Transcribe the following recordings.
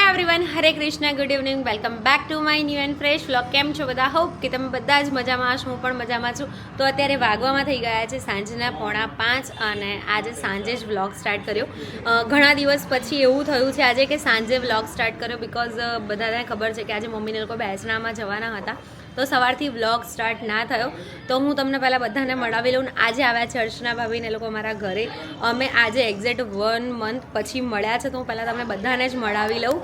Everyone, Hare Krishna, good evening, welcome back to my new and fresh vlog. કેમ છો બધા? Hope કે તમે બધા જ મજામાં હશો. હું પણ મજામાં છું. તો અત્યારે વાગવામાં થઈ ગયા છે સાંજના 4:45 અને આજે સાંજે જ વ્લોગ સ્ટાર્ટ કર્યો. ઘણા દિવસ પછી એવું થયું છે આજે કે સાંજે વ્લોગ સ્ટાર્ટ કર્યો બિકોઝ બધાને ખબર છે કે આજે મમ્મીને લોકો બેસણામાં જવાના હતા, તો સવારથી વ્લોગ સ્ટાર્ટ ના થયો. તો હું તમને પહેલાં બધાને મળાવી લઉં. આજે આવ્યા છે અર્ચના ભાભીને લોકો મારા ઘરે. અમે આજે એક્ઝેક્ટ 1 મંથ પછી મળ્યા છે, તો હું પહેલાં તમને બધાને જ મળાવી લઉં.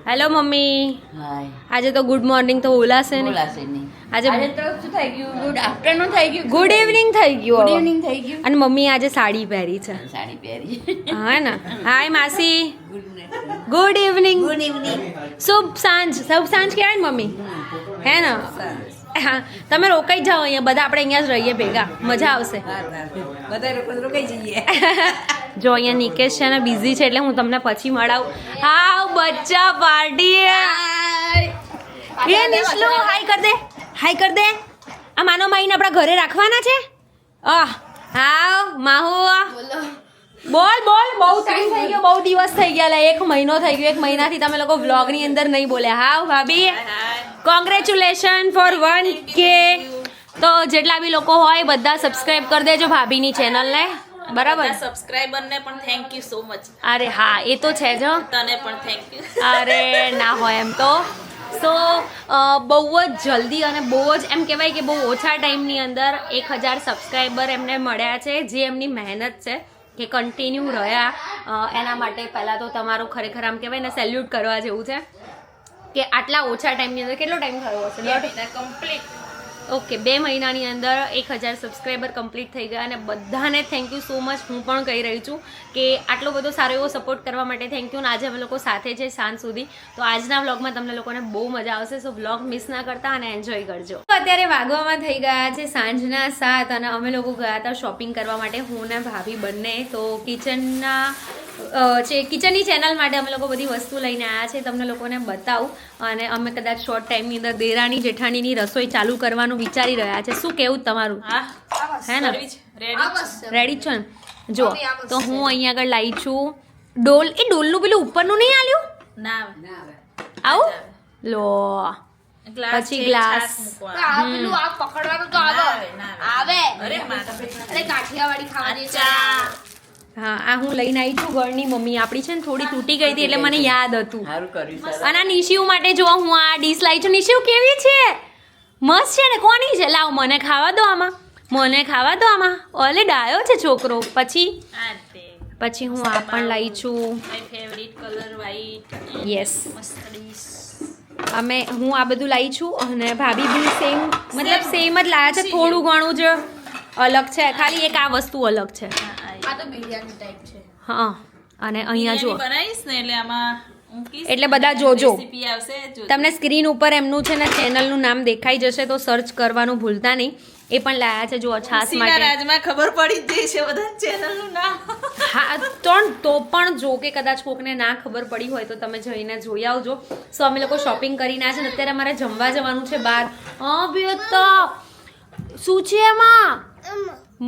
Hello mummy. હાય. આજે તો ગુડ મોર્નિંગ તો બોલાશે ને? બોલાશે નહીં. આજે તો શું થઈ ગયું? ગુડ આફ્ટરનૂન થઈ ગયું. ગુડ ઇવનિંગ થઈ ગયું. ગુડ ઇવનિંગ થઈ ગયું. અને મમ્મી આજે સાડી પહેરી છે. સાડી પહેરી. હા ને. હાય માસી. Good good evening. Good evening. શુભ સાંજ કહેવાય ને મમ્મી? હે ને? હા, તમે રોકાઈ જાઓ અહીંયા, બધા આપણે અહીંયા જ રહીએ ભેગા, મજા આવશે. બધા લોકો રોકાઈ જઈએ. જો અહીંયા નિકેશ છે ને બિઝી છે, એટલે હું તમને પછી મળાવું. હા બચ્ચા પાર્ટી. એ નિશલુ હાય કર દે, હાય કર દે. આ માનો માઈને આપણા ઘરે રાખવાના છે. હા માહુ બોલ બોલ. બહુ ટાઈમ થઈ ગયો, બહુ દિવસ થઈ ગયા. 1 મહિનો થઈ ગયો. 1 મહિનાથી તમે લોકો વ્લોગની અંદર નહીં બોલ્યા. હા ભાભી, કોંગ્રેચ્યુલેશન ફોર 1K. તો જેટલા બી લોકો હોય બધા સબસ્ક્રાઇબ કરી દેજો ભાભીની ચેનલને, બરાબર? સબસ્ક્રાઇબર ને પણ થેન્ક યુ સો મચ. અરે હા, એ તો છે જ. તને પણ થેન્ક યુ. અરે ના હોય એમ તો. સો બહુ જ જલ્દી અને બહુ જ એમ કહેવાય કે બહુ ઓછા ટાઈમની અંદર 1000 સબસ્ક્રાઈબર એમને મળ્યા છે. જે એમની મહેનત છે કે કન્ટિન્યુ રહ્યા, એના માટે પહેલાં તો તમારું ખરેખર આમ કહેવાય ને સેલ્યુટ કરવા જેવું છે કે આટલા ઓછા ટાઈમની અંદર કેટલો ટાઈમ થયો હશે? કમ્પ્લીટ. ઓકે, 2 મહિનાની અંદર 1000 સબસ્ક્રાઈબર કમ્પ્લીટ થઈ ગયા. અને બધાને થેન્ક યુ સો મચ. હું પણ કહી રહી છું કે આટલો બધો સારો એવો સપોર્ટ કરવા માટે થેન્ક યુ. અને આજે અમે લોકો સાથે છે સાંજ સુધી, તો આજના વ્લોગમાં તમને લોકોને બહુ મજા આવશે. સો વ્લોગ મિસ ના કરતા અને એન્જોય કરજો. અત્યારે વાગવામાં થઈ ગયા છે સાંજના 7 અને અમે લોકો ગયા હતા શોપિંગ કરવા માટે, હું ને ભાભી બંને. તો કિચનની ચેનલ માટે અમે લોકો બધી વસ્તુ લઈને આવ્યા છે, તમને લોકોને બતાવું. અને અમે કદાચ શોર્ટ ટાઈમની અંદર દેરાણી જેઠાણીની રસોઈ ચાલુ કરવાનું વિચારી રહ્યા છે. શું કેવું તમારું? હે ને? રેડી છો ને? જો તો હું અહીંયા આગળ લાવી છું ડોલ. એ ડોલનું પેલું ઉપરનું નહીં આલ્યું? ના આવું લો. પછી ગ્લાસ. હા, આ હું લઈને આવી છું ઘરની. મમ્મી આપણી છે ને થોડી તૂટી ગઈ હતી એટલે મને યાદ હતું. સારું કર્યું. અને આ નિશિવ માટે જો હું આ ડીશ લાવી છું. નિશિવ કેવી છે? મસ્ત છે ને? કોની છે? લાવ મને ખાવા દો આમાં, મને ખાવા દો આમાં. ઓલે ડાયો છે છોકરો. પછી હું આ પણ લાવી છું. My favourite colour white. Yes, મસ્ત ડીશ. હું આ બધું લાવી છું. અને ભાભી બી સેમ, મતલબ સેમ જ લાવ્યા છે. થોડું ઘણું જ અલગ છે, ખાલી એક આ વસ્તુ અલગ છે. આ તો બિરયાની ટાઈપ છે. હા, અને અહીંયા જો બનાવીશ ને એટલે આમાં મૂકીશ. એટલે બધા જોજો. રેસીપી આવશે, જોજો. તમને સ્ક્રીન ઉપર એમનું છે ને ચેનલનું નામ દેખાઈ જશે, તો સર્ચ કરવાનું ભૂલતા નહીં. એ પણ લાયા છે જો છાસ ખુશીના માટે. રાજમાં ખબર પડી જ જશે બધા ચેનલનું નામ. હા, તો પણ જો કે કદાચ કોકને ના ખબર પડી હોય તો તમે જઈને જોઈ આવજો. સો અમે લોકો શોપિંગ કરીને આવ્યા છે ને અત્યારે અમારે જમવા જવાનું છે બહાર. શું છે એમાં?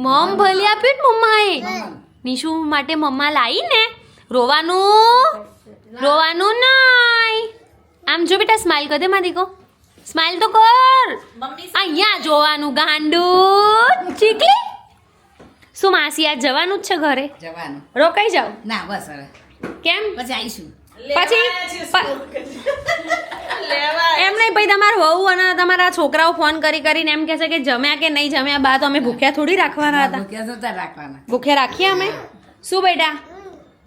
મમ ભલે આપ્યું ને મમ્માએ. નિશુ માટે મમ્મા લાવી ને. રોવાનું નહીં. આમ જો બેટા, સ્માઈલ કર દે મારી દીકો. સ્માઈલ તો કર. મમ્મી અહીંયા જોવાનું ગાંડું. ચીકલી શું માસી આજ જવાનું જ છે ઘરે? જવાનું. રોકાઈ જાવ? ના બસ હવે કેમ? પછી આવીશું. એમ નહીં ભાઈ, તમારા વહુ અને તમારા છોકરાઓ ફોન કરીને એમ કહેશે કે જમ્યા કે નહીં જમ્યા. બા તો અમે ભૂખ્યા થોડી રાખવાના હતા. ભૂખ્યા તો ત્યાં રાખવાના. ભૂખ્યા રાખીએ અમે. શું બેટા?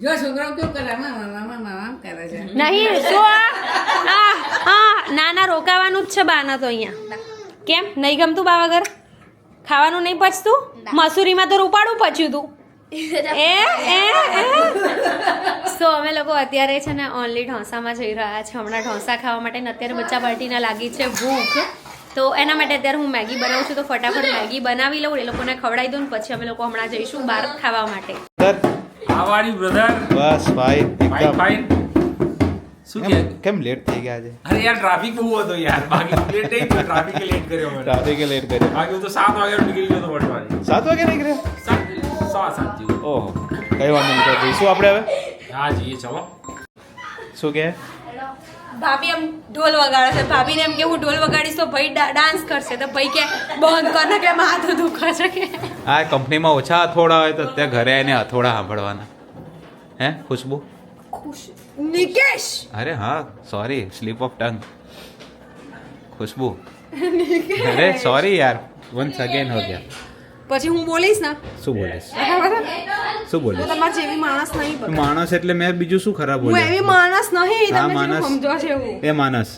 જો છોકરાઓ કેવું કરે, મામા કરે છે. નહીં શું? ના રોકાવાનું જ છે બાના તો અહીંયા. કેમ નહીં ગમતું બા વગર? ખાવાનું નહીં પચતું? મસૂરીમાં તો રૂપાડું પચ્યું તું. સો અમે લોકો અત્યારે છે ને ઓનલી ઢોસામાં જઈ રહ્યા છે હમણાં ઢોસા ખાવા માટે. ને અત્યારે બચ્ચા પાર્ટીના લાગી છે ભૂખ, તો એના માટે અત્યારે હું મેગી બનાવું છું. તો ફટાફટ મેગી બનાવી લઉં, એ લોકોને ખવડાવી દઉં, પછી અમે લોકો હમણાં જઈશું બહાર ખાવા માટે. આવાડી બ્રધર બસ ભાઈ એકદમ ફાઇન. શું કે કેમ લેટ થઈ ગયા છે? અરે યાર ટ્રાફિક બહુ હતો યાર. બાકી લેટ નહીં તો ટ્રાફિકે લેટ કર્યો મને. ટ્રાફિકે લેટ કર્યો. બાકી હું તો 7 વાગે નીકળી ગયો તો વડવાથી. 7 વાગે નીકળ્યો? 7 જેવું. ઓહો, કઈ વાંધો નહીં. જઈશું આપણે હવે. હા જઈએ ચલો. શું કે? ભાભી આમ ઢોલ વગાડે છે, ભાભીને એમ કે હું ઢોલ વગાડીશ તો ભાઈ ડાન્સ કરશે, તો ભાઈ કે બંધ કર ને કે માથું દુખે છે કે. આ કંપનીમાં ઓછા હથોડા હોય તો ત્યાં ઘરે આવીને હથોડા સાંભળવાના. હે ખુશ્બુ? નિકેશ અરે હા સોરી, સ્લીપ ઓફ ટંગ. ખુશ્બુ અરે સોરી યાર, વન્સ અગેન હો ગયા. પછી હું બોલીશ ને શું બોલીશ? બરાબર? શું બોલીશ? તમારે જેવી માણસ નહીં બતાવો. માણસ એટલે મેં બીજું શું ખરાબ હું એવી બોલ્યું? માણસ નહીં, હા, તમે માણસ. જેવું સમજો છો એવું. એ માણસ.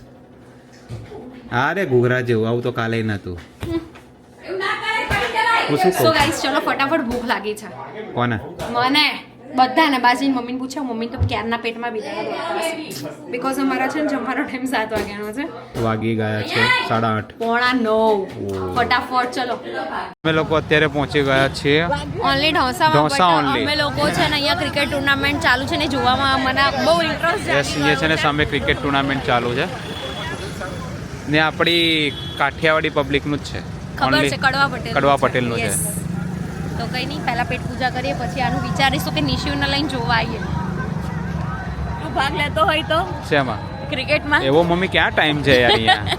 અરે ઘૂઘરા જેવું, આવું તો કાલે નતું. હું શું સો કહું? ગાઈસ ચલો ફટાફટ ભૂખ લાગી છે કોને? મને બધાને. બાજીને મમ્મીને પૂછ્યો, મમ્મી તો ક્યારના પેટમાં બીજા બીકોઝ અમારા છે ને જમવાનો ટાઈમ 7 વાગ્યાનો છે, વાગી ગયા છે 8:30. 8:45. ફટાફટ ચલો. અમે લોકો અત્યારે પહોંચી ગયા છીએ ઓનલી ઢોસામાં. Dosa but only. અમે લોકો છે ને અહીંયા ક્રિકેટ ટુર્નામેન્ટ ચાલુ છે ને જોવામાં મને બહુ ઇન્ટરેસ્ટ યસ, એ છે ને સામે ક્રિકેટ ટુર્નામેન્ટ ચાલુ છે ને આપણી કાઠિયાવાડી પબ્લિકનું જ છે. ખબર Only છે કડવા પટેલ. કડવા પટેલનું છે. Yes. તો કઈ નહીં, પહેલા પેટ પૂજા કરીએ પછી આનું વિચારીશું કે નિશિવને લઈને જોવા આવીએ. તું ભાગ લેતો હોય તો શેમાં? ક્રિકેટમાં એવો મમ્મી ક્યાં ટાઈમ છે યાર અહીંયા?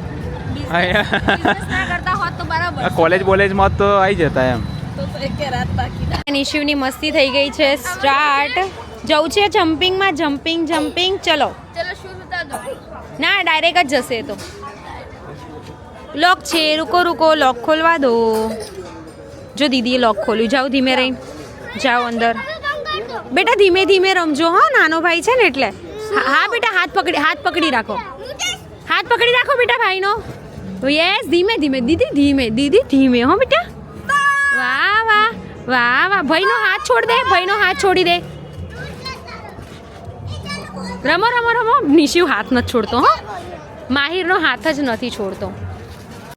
બિઝનેસ ના કરતા હોત તો બરાબર. કોલેજ બોલેજમાં તો આવી જતા એમ. તો એક રાત બાકી. નિશિવની મસ્તી થઈ ગઈ છે સ્ટાર્ટ. જવું છે જમ્પિંગમાં. જમ્પિંગ ચલો. ચલો શૂઝ ઉતાર દો. ના ડાયરેક્ટ જ જશે એ તો. લોક છે, રૂકો લોક ખોલવા દો. જો દીદીએ લોક ખોલ્યું. જાઓ ધીમે રહીને જાઓ અંદર. બેટા ધીમે ધીમે રમજો. હા નાનો ભાઈ છે ને એટલે. હા બેટા હાથ પકડી રાખો. હાથ પકડી રાખો બેટા ભાઈનો. યસ ધીમે દીદી ધીમે હો બેટા. વાહ ભાઈનો હાથ છોડી દે. રમો. નિશિવ હાથ નથી છોડતો. હો માહિરનો હાથ જ નથી છોડતો.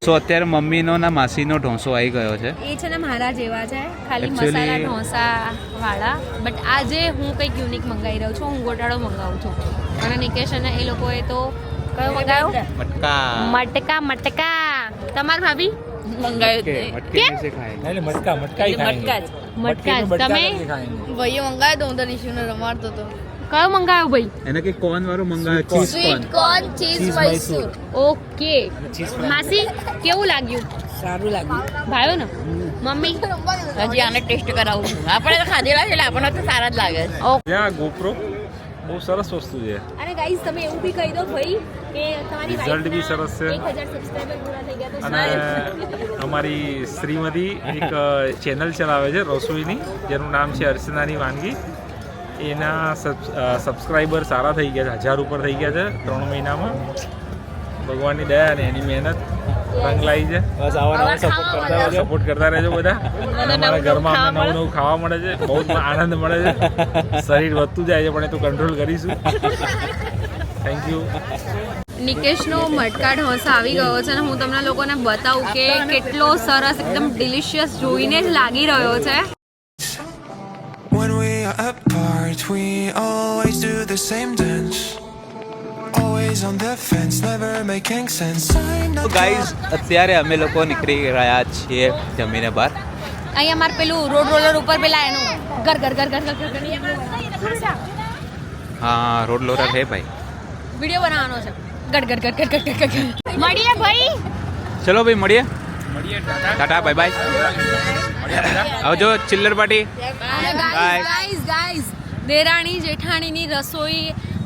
સો અત્યારે મમ્મીનો ના માસીનો ઢોસો આવી ગયો છે. એ છે ને મારા જેવા છે, ખાલી Actually- મસાલા ઢોસા વાળા. બટ આજે હું કંઈક યુનિક મંગાવી રહ્યો છું. હું ગોટાળો મંગાવું છું અને નિકેશ અને એ લોકોએ તો કયો મંગાવ્યો? મટકા. તમાર ભાભી મંગાવ્યું મટકા. તમે ભાઈએ મંગાવ્યો તો હું તો નિશુને રમાડતો હતો. કયો મંગાવ્યો ભાઈ? એને કે કોર્ન વાળું મંગાવ્યું, cheese corn. Corn cheese Mysore. Okay માસી કેવું લાગ્યું? સારું લાગ્યું. ભાવ્યો ને મમ્મી? હજી આને ટેસ્ટ કરાવું છું. આપણે તો ખાધેલા છે એટલે આપણને તો સારા જ લાગે છે. ત્યાં GoPro બહુ સરસ વસ્તુ છે. અને ગાઈસ તમે એવું બી કહી દો ભાઈ કે તમારી Result બી સરસ છે. 1000 સબસ્ક્રાઇબર પૂરા થઈ ગયા તો અને અમારી શ્રીમતી એક ચેનલ ચલાવે છે રસોઈની, જેનું નામ છે અર્ચનાની વાનગી. એના સબસ્ક્રાઈબર સારા થઈ ગયા છે, 1000 ઉપર થઈ ગયા છે 3 મહિનામાં. ભગવાનની દયા અને એની મહેનત રંગ લાવી છે. બસ આવા સપોર્ટ કરતા રહેજો બધા. અમારા ઘરમાં અમને નવું ખાવા મળે છે, બહુ જ આનંદ મળે છે. શરીર વધતું જાય છે પણ એ તો કંટ્રોલ કરીશું. Thank you. નિકેશનો મટકા ઢોસા આવી ગયો છે અને હું તમને લોકોને બતાવું કે કેટલો સરસ એકદમ ડિલિશિયસ જોઈને જ લાગી રહ્યો છે. When we are apart, we always do the same dance. Always on the fence, never making sense. I'm તો not ગાઈઝ અત્યારે અમે લોકો નીકળી રહ્યા છીએ જમીને બહાર. અહીંયા અમારે પેલું રોડ રોલર ઉપર પેલા એનું ગર હા રોડ લોરર હે ભાઈ. વિડીયો બનાવવાનો છે. ગડ. મળીએ ભાઈ. ચલો ભાઈ મળીએ. Tata bye bye. આવજો ચિલ્લર પાર્ટી. ગાઈઝ દેરાણી જેઠાણીની રસોઈ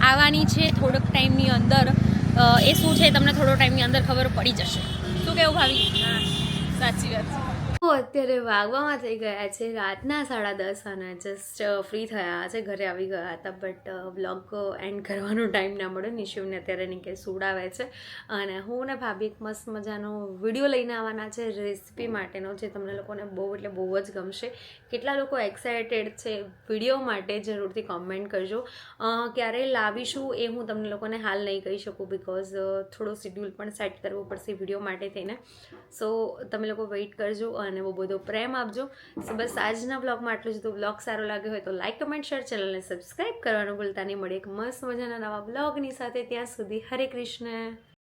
આવવાની છે થોડોક ટાઈમની અંદર. એ શું છે તમને થોડો ટાઈમની અંદર ખબર પડી જશે. શું કેવું ભાવી? સાચી વાત છે. તો અત્યારે વાગવામાં થઈ ગયા છે રાતના 10:30 અને જસ્ટ ફ્રી થયા છે, ઘરે આવી ગયા હતા. બટ બ્લોગ એન્ડ કરવાનો ટાઈમ ના મળ્યો. નિશિવને અત્યારે નિકેશ સુડાવે છે અને હું ને ભાભી એક મસ્ત મજાનો વિડીયો લઈને આવવાના છે રેસીપી માટેનો, જે તમને લોકોને બહુ એટલે બહુ જ ગમશે. કેટલા લોકો એક્સાઇટેડ છે વિડીયો માટે જરૂરથી કોમેન્ટ કરજો. ક્યારે લાવીશું એ હું તમને લોકોને હાલ નહીં કહી શકું, બિકોઝ થોડો શિડ્યુલ પણ સેટ કરવો પડશે વિડીયો માટે થઈને. સો તમે લોકો વેઇટ કરજો અને બહુ બધો પ્રેમ આપજો. સો બસ આજના બ્લોગમાં આટલું જ. તો બ્લોગ સારો લાગ્યો હોય તો લાઇક કમેન્ટ શેર, ચેનલને સબસ્ક્રાઈબ કરવાનું ભૂલતા નહીં. મળે એક મસ્ત મજાના નવા બ્લોગની સાથે. ત્યાં સુધી હરે કૃષ્ણ.